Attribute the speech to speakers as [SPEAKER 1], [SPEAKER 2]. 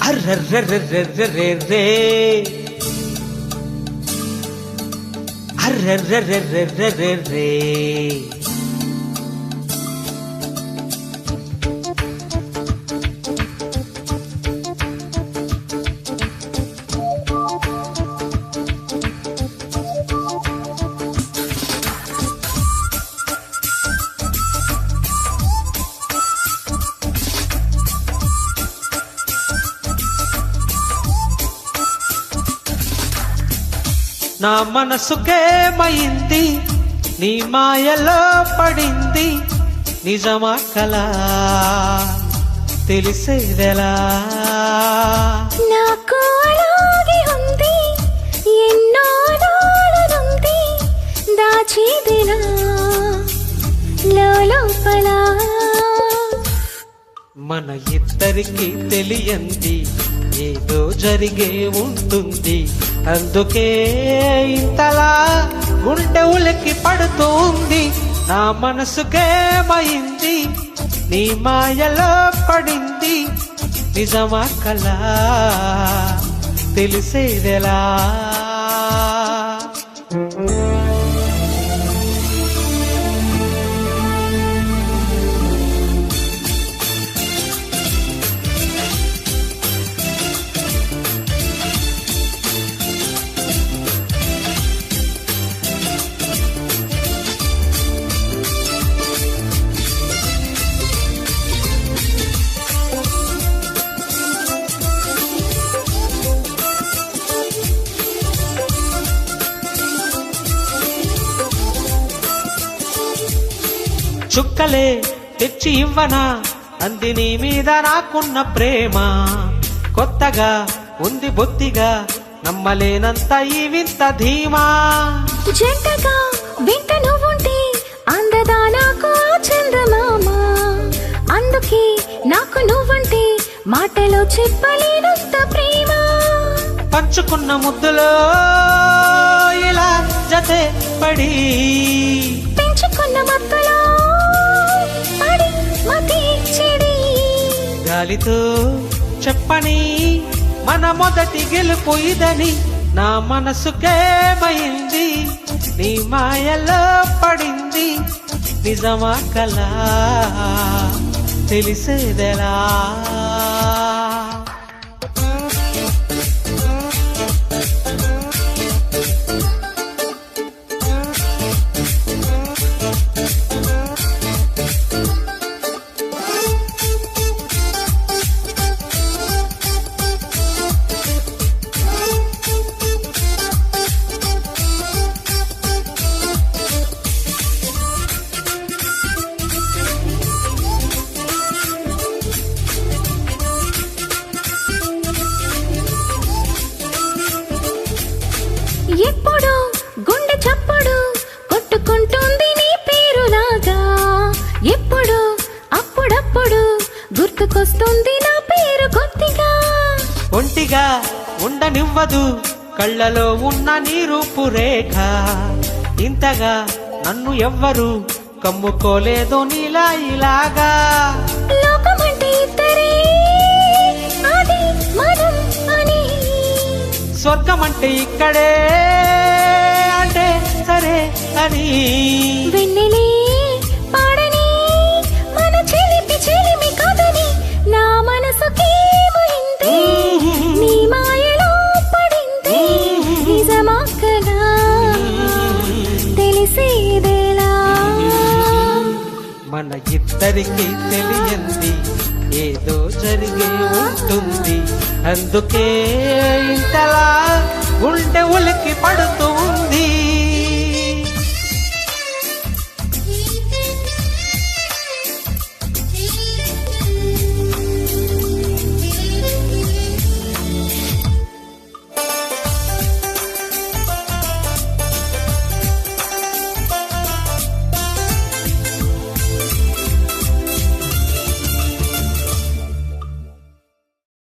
[SPEAKER 1] అర్రర్రర్రర్రర్రే అర్రర్రర్రర్రర్రే నా మనసుకేమైంది నీ మాయలో పడింది నిజమా కలా తెలిసేదెలా
[SPEAKER 2] నాకు అలాగే ఉంది ఎన్నో నాళ్ళనుంది దాచేదిలా లోపల
[SPEAKER 1] మన ఇద్దరికి తెలియంది ఏదో జరిగే ఉంటుంది అందుకే ఇంతలా గుండె ఉలికి పడుతుంది నా మనసుకేమైంది నీ మాయలో పడింది నిజమా కలా తెలిసేదెలా చుక్కలే తెచ్చి ఇవ్వనా అంది నీ మీద నాకున్న ప్రేమ కొత్తగా ఉంది బొత్తిగా నమ్మలేనంత ఈ వింత ధీమా
[SPEAKER 2] జంటగా వెంట నువ్వుంటే అందదా నాకు చందమామ అందుకే నాకు నువ్వంటే మాటలో చెప్పలేనంత ప్రేమ
[SPEAKER 1] పంచుకున్న ముద్దులో ఇలా జతే పడి
[SPEAKER 2] పెంచుకున్న మత్తులో పడి మతి చెడి
[SPEAKER 1] గాలితో చెప్పని మన మొదటి గెలుపు ఇదని నా మనసుకేమైంది నీ మాయలో పడింది నిజమా కలా తెలిసేదెలా
[SPEAKER 2] ఎప్పుడు గుండె చప్పుడు కొట్టుకుంటుంది నీ పేరులాగా ఎప్పుడు అప్పుడప్పుడు గుర్తుకొస్తుంది నా పేరు కొద్దిగా
[SPEAKER 1] ఒంటిగా ఉండనివ్వదు కళ్ళలో ఉన్న నీ రూపురేఖ ఇంతగా నన్ను ఎవ్వరు కమ్ముకోలేదు నీలా ఇలాగా
[SPEAKER 2] లోకమంటే ఇద్దరే అది మనం అని
[SPEAKER 1] స్వర్గమంటే ఇక్కడే అంటే సరే అని
[SPEAKER 2] వెన్నెలే పాడని మన చెలిపి చెలిమి కదని నా మనసుకేమైంది నీ మాయలో పడింది నిజమా కదా తెలిసేదెలా
[SPEAKER 1] మన ఇద్దరికి తెలియంది ఏదో జరిగే ఉంటుంది అందుకే ఇంతలా గుండె ఉలికి పడుతూ